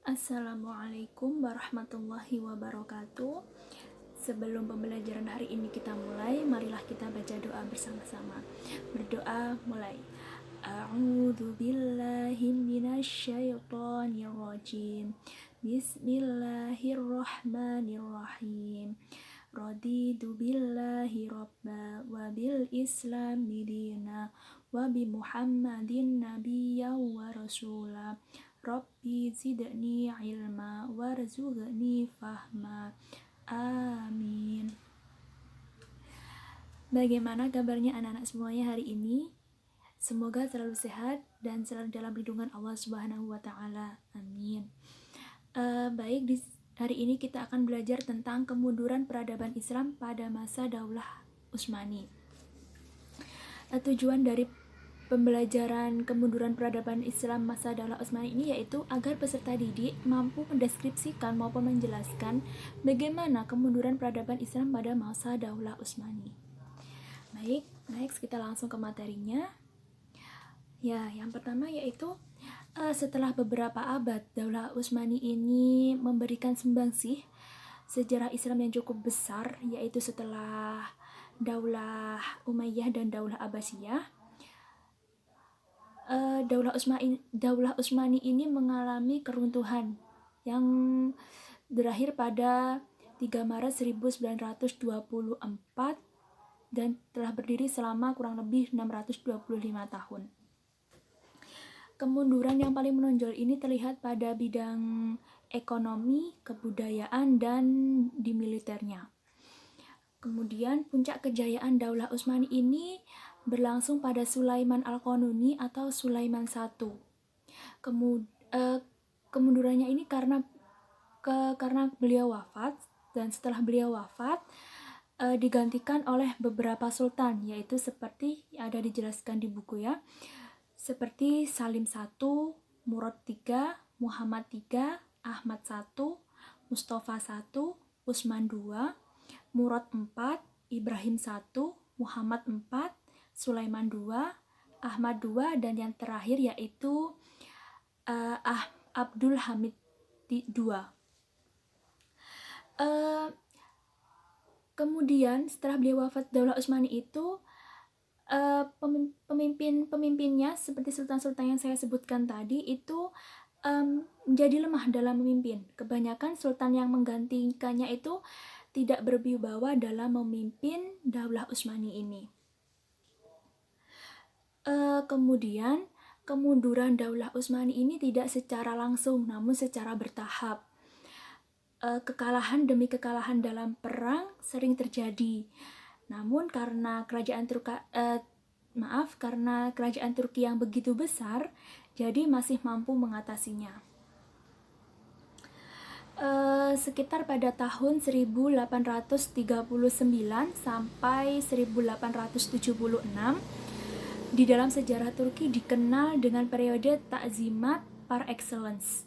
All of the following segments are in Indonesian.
Assalamualaikum warahmatullahi wabarakatuh. Sebelum pembelajaran hari ini kita mulai, marilah kita baca doa bersama-sama. Berdoa mulai. A'udzu billahi minasyaitonir rajim. Bismillahirrahmanirrahim. Raditu billahi rabba wa bil islami dina wa bi Muhammadin nabiyya wa rasula. Rabbi zidni ilma warzuqni fahma. Amin. Bagaimana kabarnya anak-anak semuanya hari ini? Semoga selalu sehat dan selalu dalam lindungan Allah Subhanahu wa taala. Amin. Baik, di hari ini kita akan belajar tentang kemunduran peradaban Islam pada masa Daulah Utsmani. Tujuan dari pembelajaran kemunduran peradaban Islam masa Daulah Utsmani ini yaitu agar peserta didik mampu mendeskripsikan maupun menjelaskan bagaimana kemunduran peradaban Islam pada masa Daulah Utsmani. Baik, next kita langsung ke materinya. Ya, yang pertama yaitu setelah beberapa abad Daulah Utsmani ini memberikan sumbangsih sejarah Islam yang cukup besar, yaitu setelah Daulah Umayyah dan Daulah Abbasiyah. Daulah Utsmani ini mengalami keruntuhan yang berakhir pada 3 Maret 1924 dan telah berdiri selama kurang lebih 625 tahun. Kemunduran yang paling menonjol ini terlihat pada bidang ekonomi, kebudayaan, dan di militernya. Kemudian puncak kejayaan Daulah Utsmani ini berlangsung pada Sulaiman Al-Qanuni atau Sulaiman I. Kemundurannya ini karena beliau wafat, dan setelah beliau wafat digantikan oleh beberapa sultan, yaitu seperti yang ada dijelaskan di buku ya, seperti Salim I, Murad III, Muhammad III, Ahmad I, Mustafa I, Utsman II, Murad IV, Ibrahim I, Muhammad IV, Sulaiman II, Ahmad II, dan yang terakhir yaitu Abdul Hamid II. Kemudian setelah beliau wafat Daulah Utsmani itu pemimpinnya seperti sultan-sultan yang saya sebutkan tadi itu menjadi lemah dalam memimpin. Kebanyakan sultan yang menggantikannya itu tidak berwibawa dalam memimpin Daulah Utsmani ini. Kemudian kemunduran Daulah Utsmani ini tidak secara langsung, namun secara bertahap. Kekalahan demi kekalahan dalam perang sering terjadi. Namun karena kerajaan Turki yang begitu besar, jadi masih mampu mengatasinya. Sekitar pada tahun 1839 sampai 1876, di dalam sejarah Turki dikenal dengan periode Takzimat par excellence.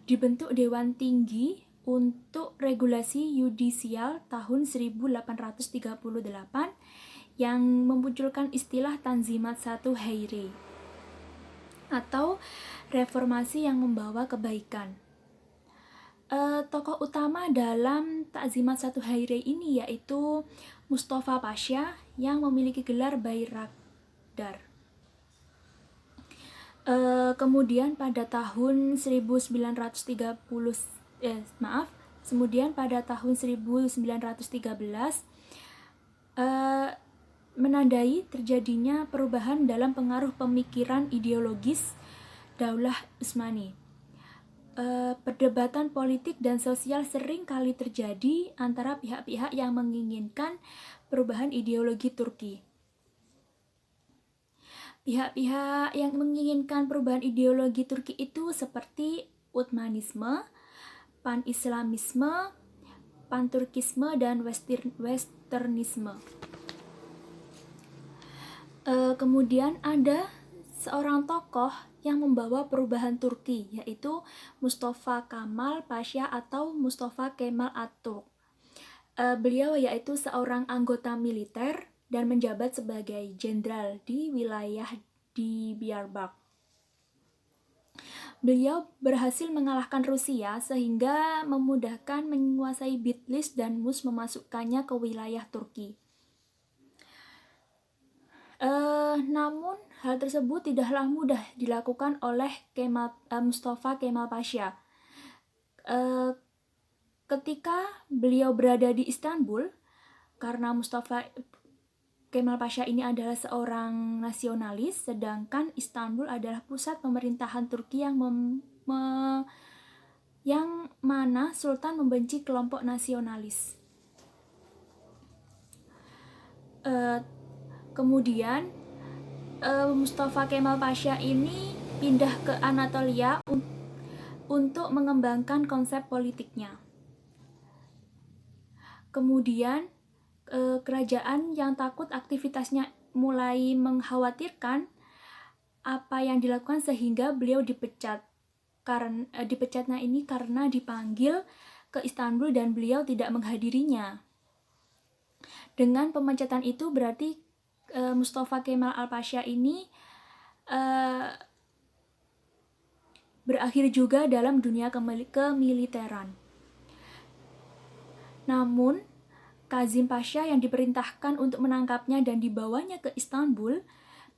Dibentuk Dewan Tinggi untuk Regulasi Yudisial tahun 1838 yang memunculkan istilah Tanzimat I Hayre atau reformasi yang membawa kebaikan. Tokoh utama dalam Takzimat I Hayre ini yaitu Mustafa Pasha yang memiliki gelar Bayraktar. Kemudian pada tahun 1913 menandai terjadinya perubahan dalam pengaruh pemikiran ideologis Daulah Utsmani. Perdebatan politik dan sosial sering kali terjadi antara pihak-pihak yang menginginkan perubahan ideologi Turki. Pihak-pihak yang menginginkan perubahan ideologi Turki itu seperti Utsmanisme, Pan-Islamisme, Pan-Turkisme, dan Westernisme. Kemudian ada seorang tokoh yang membawa perubahan Turki, yaitu Mustafa Kemal Pasha atau Mustafa Kemal Atatürk. Beliau yaitu seorang anggota militer dan menjabat sebagai jenderal di wilayah di Diyarbakır. Beliau berhasil mengalahkan Rusia sehingga memudahkan menguasai Bitlis dan Mus memasukkannya ke wilayah Turki. Namun hal tersebut tidaklah mudah dilakukan oleh Mustafa Kemal Pasha. Ketika beliau berada di Istanbul, karena Mustafa Kemal Pasha ini adalah seorang nasionalis, sedangkan Istanbul adalah pusat pemerintahan Turki yang mana Sultan membenci kelompok nasionalis. Kemudian Mustafa Kemal Pasha ini pindah ke Anatolia untuk mengembangkan konsep politiknya. Kemudian kerajaan yang takut aktivitasnya mulai mengkhawatirkan apa yang dilakukan sehingga beliau dipecat. Dipecatnya ini karena dipanggil ke Istanbul dan beliau tidak menghadirinya. Dengan pemecatan itu berarti Mustafa Kemal Pasha ini berakhir juga dalam dunia kemiliteran. Namun, Kazim Pasha yang diperintahkan untuk menangkapnya dan dibawanya ke Istanbul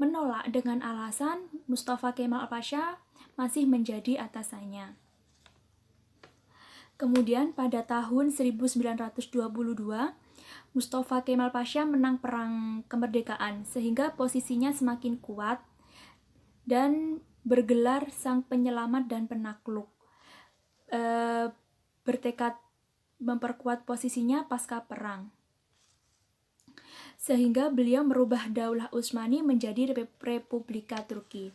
menolak dengan alasan Mustafa Kemal Pasha masih menjadi atasannya. Kemudian pada tahun 1922, Mustafa Kemal Pasha menang perang kemerdekaan sehingga posisinya semakin kuat dan bergelar sang penyelamat dan penakluk. Bertekad memperkuat posisinya pasca perang. Sehingga beliau merubah Daulah Utsmani menjadi Republika Turki.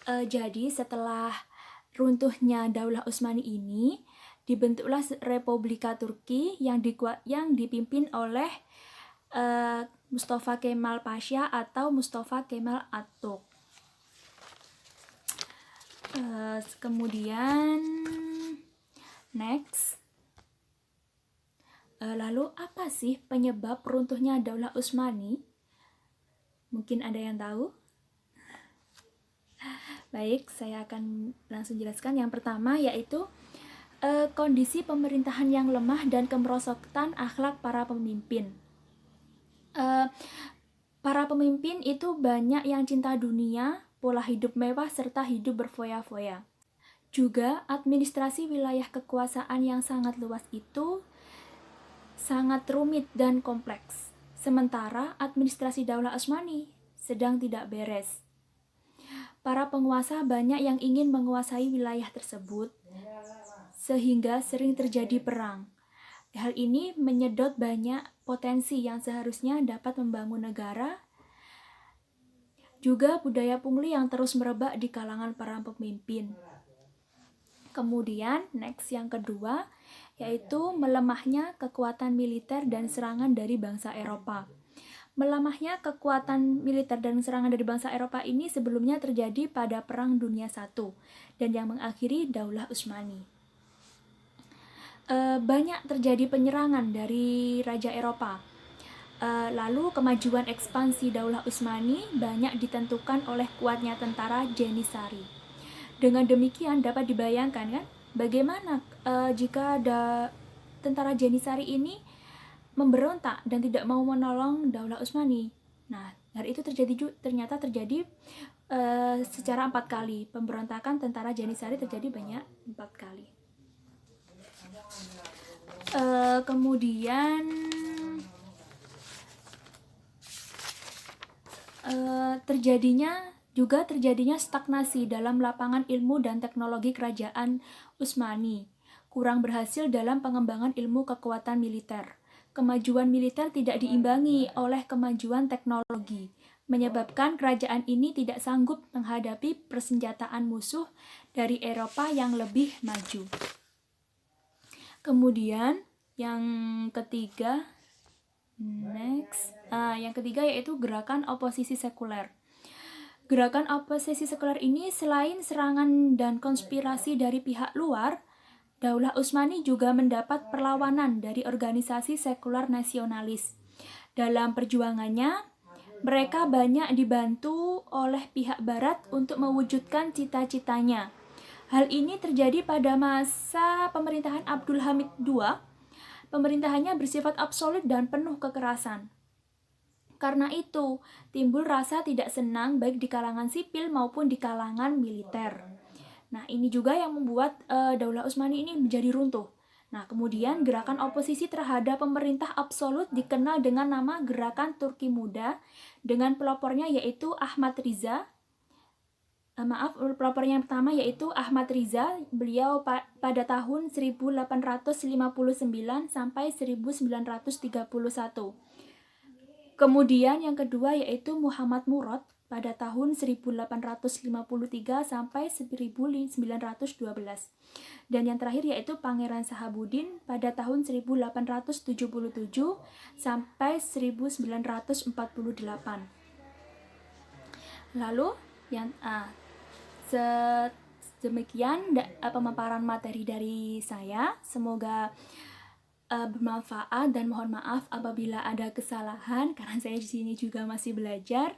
Jadi setelah runtuhnya Daulah Utsmani ini, dibentuklah Republika Turki yang dipimpin oleh Mustafa Kemal Pasha atau Mustafa Kemal Atatürk. Kemudian next, lalu apa sih penyebab runtuhnya Daulah Utsmani? Mungkin ada yang tahu? Baik, saya akan langsung jelaskan. Yang pertama yaitu kondisi pemerintahan yang lemah dan kemerosotan akhlak para pemimpin. Para pemimpin itu banyak yang cinta dunia, pola hidup mewah, serta hidup berfoya-foya. Juga administrasi wilayah kekuasaan yang sangat luas itu sangat rumit dan kompleks. Sementara administrasi Daulah Utsmani sedang tidak beres. Para penguasa banyak yang ingin menguasai wilayah tersebut, sehingga sering terjadi perang. Hal ini menyedot banyak potensi yang seharusnya dapat membangun negara. Juga budaya pungli yang terus merebak di kalangan para pemimpin. Kemudian, next yang kedua, yaitu melemahnya kekuatan militer dan serangan dari bangsa Eropa. Melemahnya kekuatan militer dan serangan dari bangsa Eropa ini sebelumnya terjadi pada Perang Dunia I dan yang mengakhiri Daulah Utsmani. Banyak terjadi penyerangan dari Raja Eropa. Lalu kemajuan ekspansi Daulah Utsmani banyak ditentukan oleh kuatnya tentara Janissary. Dengan demikian dapat dibayangkan kan bagaimana jika ada tentara Janissary ini memberontak dan tidak mau menolong Daulah Utsmani. Nah, hari itu ternyata terjadi secara 4 kali. Pemberontakan tentara Janissary terjadi banyak 4 kali. Kemudian terjadinya stagnasi dalam lapangan ilmu dan teknologi kerajaan Utsmani. Kurang berhasil dalam pengembangan ilmu kekuatan militer. Kemajuan militer tidak diimbangi oleh kemajuan teknologi, menyebabkan kerajaan ini tidak sanggup menghadapi persenjataan musuh dari Eropa yang lebih maju. Kemudian yang ketiga, yang ketiga yaitu gerakan oposisi sekuler. Gerakan oposisi sekuler ini selain serangan dan konspirasi dari pihak luar, Daulah Utsmani juga mendapat perlawanan dari organisasi sekuler nasionalis. Dalam perjuangannya, mereka banyak dibantu oleh pihak barat untuk mewujudkan cita-citanya. Hal ini terjadi pada masa pemerintahan Abdul Hamid II. Pemerintahannya bersifat absolut dan penuh kekerasan. Karena itu, timbul rasa tidak senang baik di kalangan sipil maupun di kalangan militer. Nah, ini juga yang membuat Daulah Utsmani ini menjadi runtuh. Nah, kemudian gerakan oposisi terhadap pemerintah absolut dikenal dengan nama Gerakan Turki Muda, dengan pelopornya yaitu Ahmad Riza. Pelopornya yang pertama yaitu Ahmad Riza. Beliau pada tahun 1859 sampai 1931. Kemudian yang kedua yaitu Muhammad Murad pada tahun 1853 sampai 1912. Dan yang terakhir yaitu Pangeran Sahabuddin pada tahun 1877 sampai 1948. Lalu yang demikian pemaparan materi dari saya. Semoga bermanfaat dan mohon maaf apabila ada kesalahan karena saya di sini juga masih belajar.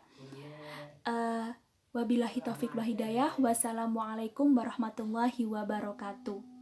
Wabillahi taufik wal hidayah. Wassalamualaikum warahmatullahi wabarakatuh.